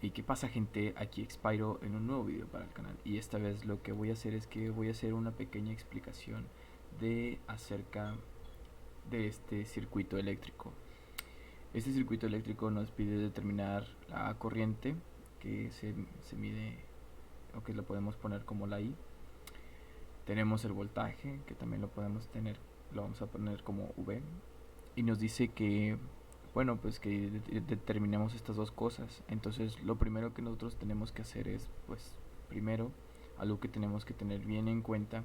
¿Y qué pasa, gente? Aquí Expiro en un nuevo video para el canal, y esta vez lo que voy a hacer es que voy a hacer una pequeña explicación de acerca de este circuito eléctrico. Este circuito eléctrico nos pide determinar la corriente que se mide, o que lo podemos poner como la I. Tenemos el voltaje, que también lo podemos tener, lo vamos a poner como V, y nos dice que bueno, pues que determinemos estas dos cosas. Entonces lo primero que nosotros tenemos que hacer es, pues primero, algo que tenemos que tener bien en cuenta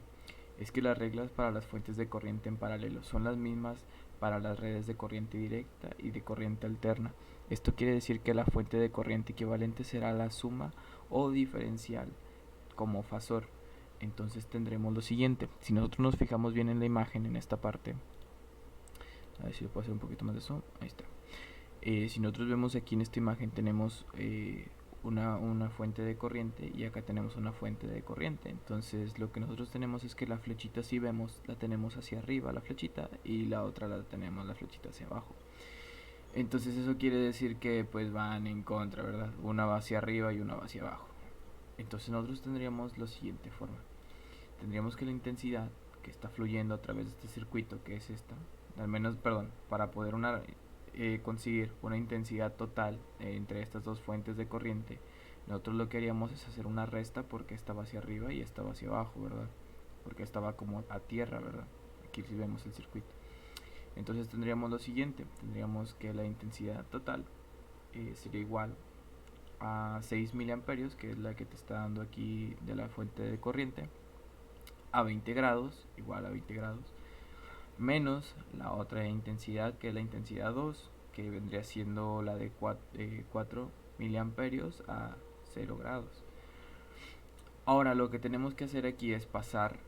es que las reglas para las fuentes de corriente en paralelo son las mismas para las redes de corriente directa y de corriente alterna. Esto quiere decir que la fuente de corriente equivalente será la suma o diferencial como fasor. Entonces tendremos lo siguiente: si nosotros nos fijamos bien en la imagen, en esta parte, a ver si le puedo hacer un poquito más de zoom, ahí está. Si nosotros vemos aquí en esta imagen, tenemos una fuente de corriente, y acá tenemos una fuente de corriente. Entonces lo que nosotros tenemos es que la flechita, si vemos, la tenemos hacia arriba la flechita, y la otra la tenemos la flechita hacia abajo. Entonces eso quiere decir que pues van en contra, ¿verdad? Una va hacia arriba y una va hacia abajo. Entonces nosotros tendríamos la siguiente forma: tendríamos que la intensidad que está fluyendo a través de este circuito, que es esta, al menos, perdón, para poder conseguir una intensidad total entre estas dos fuentes de corriente, nosotros lo que haríamos es hacer una resta, porque esta va hacia arriba y esta va hacia abajo, ¿verdad? Porque esta va como a tierra, ¿verdad? Aquí sí vemos el circuito. Entonces tendríamos lo siguiente: tendríamos que la intensidad total sería igual a 6 miliamperios, que es la que te está dando aquí de la fuente de corriente, a 20 grados, igual a 20 grados, menos la otra intensidad, que es la intensidad 2, que vendría siendo la de 4 miliamperios a 0 grados. Ahora lo que tenemos que hacer aquí es pasar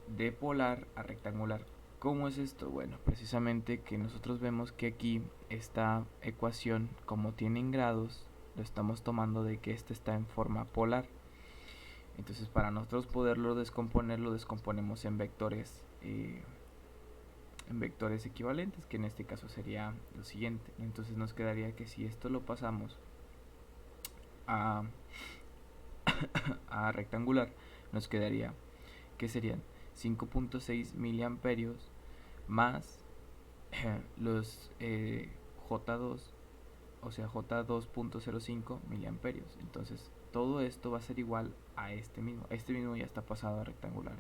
de polar a rectangular. ¿Cómo es esto? Bueno, precisamente que nosotros vemos que aquí esta ecuación, como tiene en grados, lo estamos tomando de que esta está en forma polar. Entonces para nosotros poderlo descomponer, lo descomponemos en vectores equivalentes, que en este caso sería lo siguiente. Entonces nos quedaría que si esto lo pasamos a, a rectangular, nos quedaría que serían 5.6 miliamperios más los J2, o sea, J2.05 miliamperios. Entonces todo esto va a ser igual a este mismo ya está pasado a rectangular.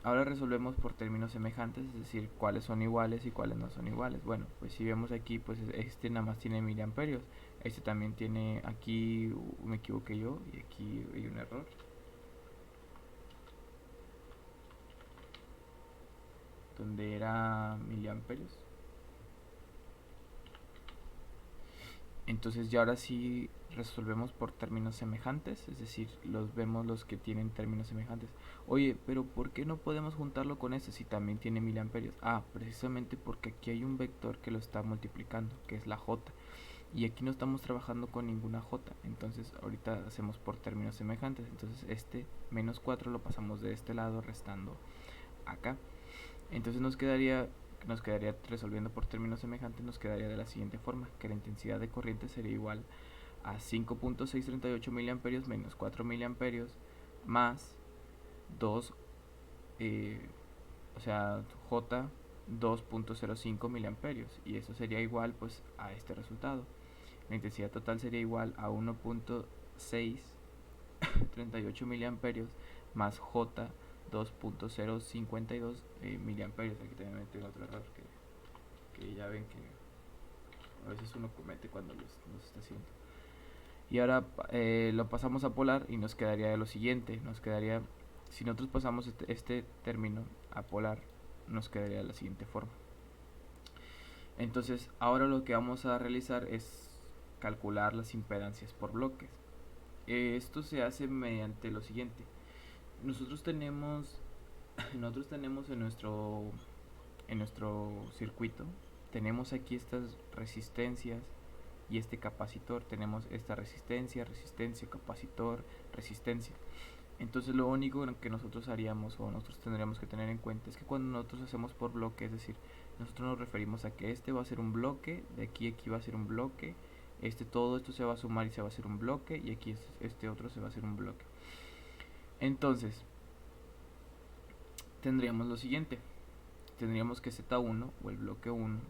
Ahora resolvemos por términos semejantes, es decir, cuáles son iguales y cuáles no son iguales. Bueno, pues si vemos aquí, pues este nada más tiene miliamperios, este también tiene, aquí me equivoqué yo y aquí hay un error, donde era miliamperios. Entonces ya ahora sí resolvemos por términos semejantes, es decir, vemos los que tienen términos semejantes. Oye, pero ¿por qué no podemos juntarlo con este si también tiene miliamperios? Ah, precisamente porque aquí hay un vector que lo está multiplicando, que es la J, y aquí no estamos trabajando con ninguna J. Entonces ahorita hacemos por términos semejantes. Entonces este menos 4 lo pasamos de este lado, restando acá. Entonces nos quedaría resolviendo por términos semejantes, nos quedaría de la siguiente forma: que la intensidad de corriente sería igual a 5.638 miliamperios menos 4 miliamperios más 2, o sea, J 2.05 miliamperios, y eso sería igual pues a este resultado. La intensidad total sería igual a 1.638 miliamperios más J 2.052 miliamperios. Aquí también metí otro error que ya ven que a veces uno comete cuando los está haciendo. Y ahora lo pasamos a polar y nos quedaría de lo siguiente: nos quedaría, si nosotros pasamos este término a polar, nos quedaría de la siguiente forma. Entonces ahora lo que vamos a realizar es calcular las impedancias por bloques. Esto se hace mediante lo siguiente: nosotros tenemos en nuestro circuito, tenemos aquí estas resistencias y este capacitor. Tenemos esta resistencia, capacitor, resistencia. Entonces lo único que nosotros haríamos, o nosotros tendríamos que tener en cuenta, es que cuando nosotros hacemos por bloque, es decir, nosotros nos referimos a que este va a ser un bloque, de aquí a aquí va a ser un bloque, todo esto se va a sumar y se va a hacer un bloque, y aquí este otro se va a hacer un bloque. Entonces tendríamos lo siguiente: tendríamos que Z1 o el bloque 1,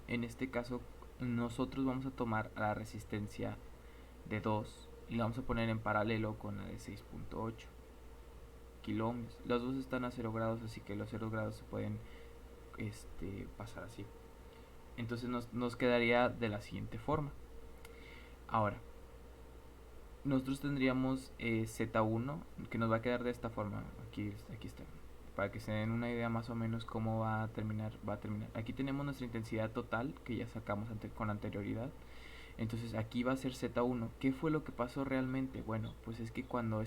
en este caso nosotros vamos a tomar la resistencia de 2 y la vamos a poner en paralelo con la de 6.8 kilo ohmios. Los dos están a 0 grados, así que los 0 grados se pueden pasar así. Entonces nos quedaría de la siguiente forma. Ahora, nosotros tendríamos Z1, que nos va a quedar de esta forma. Aquí está. Para que se den una idea más o menos cómo va a terminar. Aquí tenemos nuestra intensidad total, que ya sacamos con anterioridad. Entonces aquí va a ser Z1. ¿Qué fue lo que pasó realmente? Bueno, pues es que cuando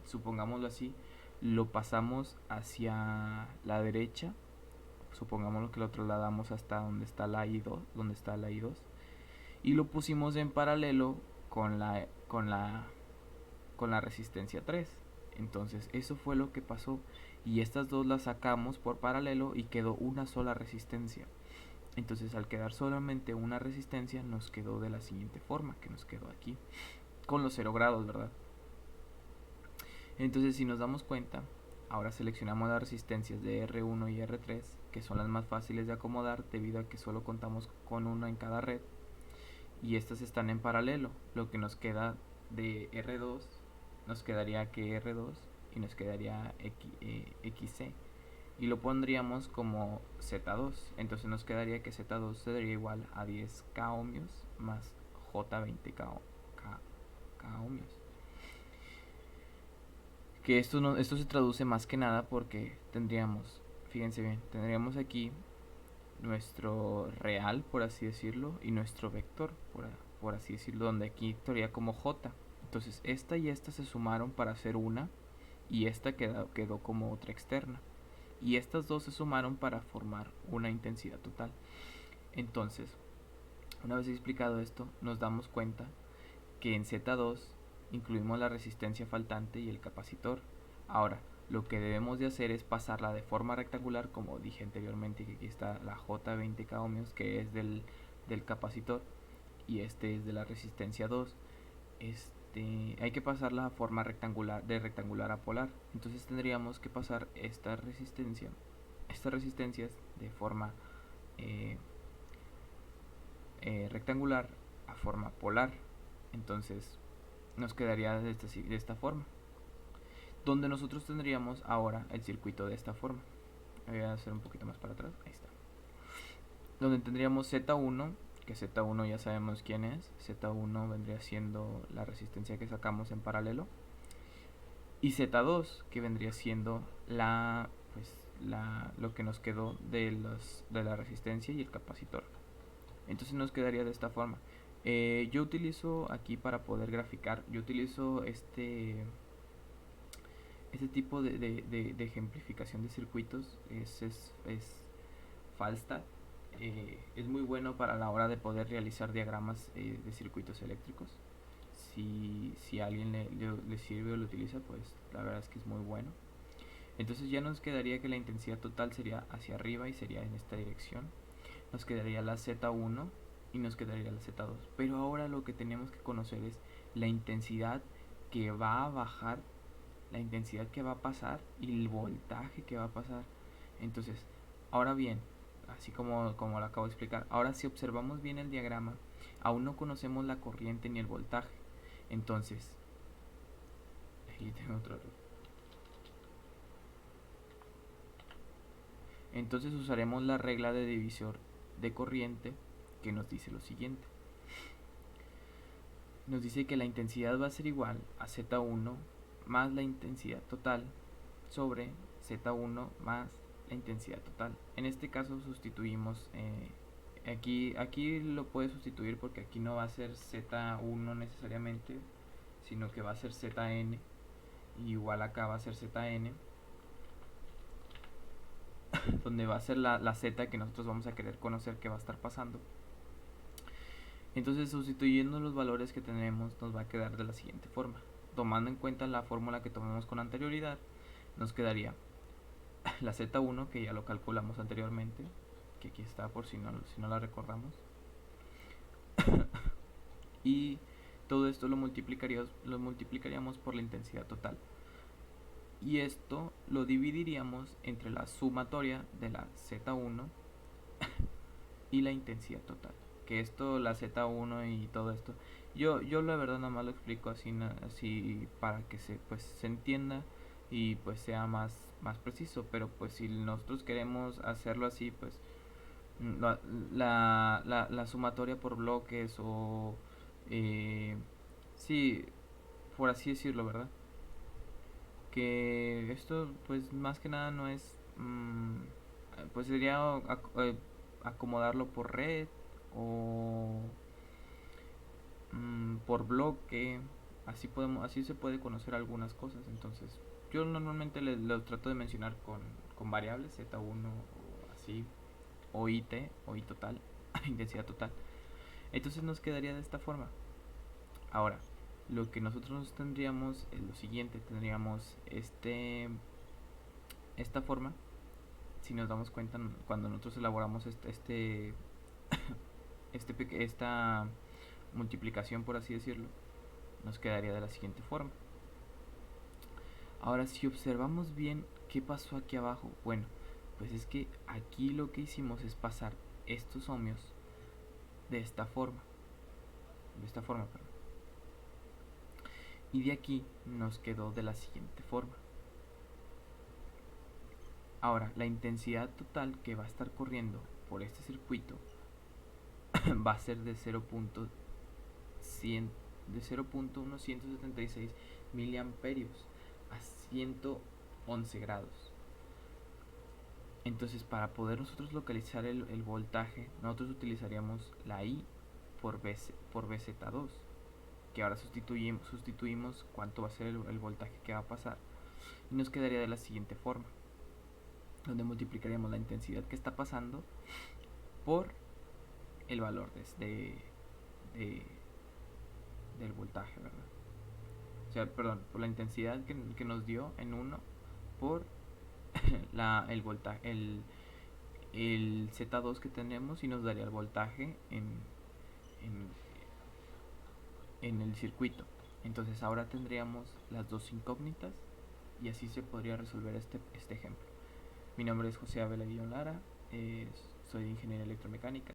supongámoslo así, lo pasamos hacia la derecha, supongámoslo que lo trasladamos hasta donde está la I2, y lo pusimos en paralelo con la resistencia 3. Entonces eso fue lo que pasó, y estas dos las sacamos por paralelo y quedó una sola resistencia. Entonces al quedar solamente una resistencia, nos quedó de la siguiente forma, que nos quedó aquí, con los 0 grados, ¿verdad? Entonces si nos damos cuenta, ahora seleccionamos las resistencias de R1 y R3, que son las más fáciles de acomodar debido a que solo contamos con una en cada red, y estas están en paralelo. Lo que nos queda de R2, nos quedaría que R2 y nos quedaría XC, y lo pondríamos como Z2. Entonces nos quedaría que Z2 sería igual a 10K ohmios más J20K ohmios. Que esto se traduce más que nada porque tendríamos, fíjense bien, tendríamos aquí nuestro real, por así decirlo, y nuestro vector, por así decirlo, donde aquí estaría como J. Entonces esta y esta se sumaron para hacer una, y esta quedó como otra externa, y estas dos se sumaron para formar una intensidad total. Entonces, una vez explicado esto, nos damos cuenta que en Z2 incluimos la resistencia faltante y el capacitor. Ahora, lo que debemos de hacer es pasarla de forma rectangular, como dije anteriormente, que aquí está la J20K ohmios, que es del capacitor, y este es de la resistencia 2. Hay que pasarla a forma rectangular, de rectangular a polar. Entonces tendríamos que pasar estas resistencias de forma rectangular a forma polar. Entonces nos quedaría de esta forma, donde nosotros tendríamos ahora el circuito de esta forma. Voy a hacer un poquito más para atrás, ahí está, donde tendríamos Z1, que Z1 ya sabemos quién es. Z1 vendría siendo la resistencia que sacamos en paralelo, y Z2, que vendría siendo lo que nos quedó de la resistencia y el capacitor. Entonces nos quedaría de esta forma. Yo utilizo aquí, para poder graficar, yo utilizo este tipo de ejemplificación de circuitos. Es Falstaff. Es muy bueno para la hora de poder realizar diagramas de circuitos eléctricos. Si a alguien le sirve o lo utiliza, pues la verdad es que es muy bueno. Entonces ya nos quedaría que la intensidad total sería hacia arriba y sería en esta dirección. Nos quedaría la Z1 y nos quedaría la Z2. Pero ahora lo que tenemos que conocer es la intensidad que va a bajar, la intensidad que va a pasar y el voltaje que va a pasar. Entonces, ahora bien, así como lo acabo de explicar, ahora si observamos bien el diagrama, aún no conocemos la corriente ni el voltaje. Entonces, aquí tengo otro error. Entonces usaremos la regla de divisor de corriente, que nos dice lo siguiente. Nos dice que la intensidad va a ser igual a Z1 más la intensidad total sobre Z1 más la intensidad total. En este caso sustituimos, aquí lo puedes sustituir porque aquí no va a ser Z1 necesariamente, sino que va a ser Zn, y igual acá va a ser Zn, donde va a ser la Z que nosotros vamos a querer conocer que va a estar pasando. Entonces, sustituyendo los valores que tenemos, nos va a quedar de la siguiente forma. Tomando en cuenta la fórmula que tomamos con anterioridad, nos quedaría la Z1, que ya lo calculamos anteriormente, que aquí está por si no la recordamos. Todo esto lo multiplicaríamos por la intensidad total. Y esto lo dividiríamos entre la sumatoria de la Z1 y la intensidad total. Que esto, la Z1 y todo esto, yo la verdad nada más lo explico así para que se entienda y pues sea más preciso. Pero pues si nosotros queremos hacerlo así, pues la sumatoria por bloques o sí, por así decirlo, ¿verdad? Que esto pues más que nada no es pues sería acomodarlo por red o por bloque. Así se puede conocer algunas cosas. Entonces yo normalmente lo trato de mencionar con variables Z1 o así, o IT o I total intensidad total. Entonces nos quedaría de esta forma. Ahora, lo que nosotros tendríamos es lo siguiente: tendríamos esta forma. Si nos damos cuenta, cuando nosotros elaboramos esta multiplicación, por así decirlo, nos quedaría de la siguiente forma. Ahora, si observamos bien qué pasó aquí abajo, bueno, pues es que aquí lo que hicimos es pasar estos ohmios de esta forma, perdón. Y de aquí nos quedó de la siguiente forma. Ahora, la intensidad total que va a estar corriendo por este circuito va a ser de 0.176 miliamperios a 111 grados. Entonces, para poder nosotros localizar el voltaje, nosotros utilizaríamos la I por BZ2, que ahora sustituimos cuánto va a ser el voltaje que va a pasar, y nos quedaría de la siguiente forma, donde multiplicaríamos la intensidad que está pasando por el valor del voltaje, ¿verdad? O sea, perdón, por la intensidad que nos dio en 1 por el voltaje, el Z2 que tenemos, y nos daría el voltaje en, en el circuito. Entonces ahora tendríamos las dos incógnitas y así se podría resolver este ejemplo. Mi nombre es José Abel Aguillón Lara, soy de Ingeniería Electromecánica.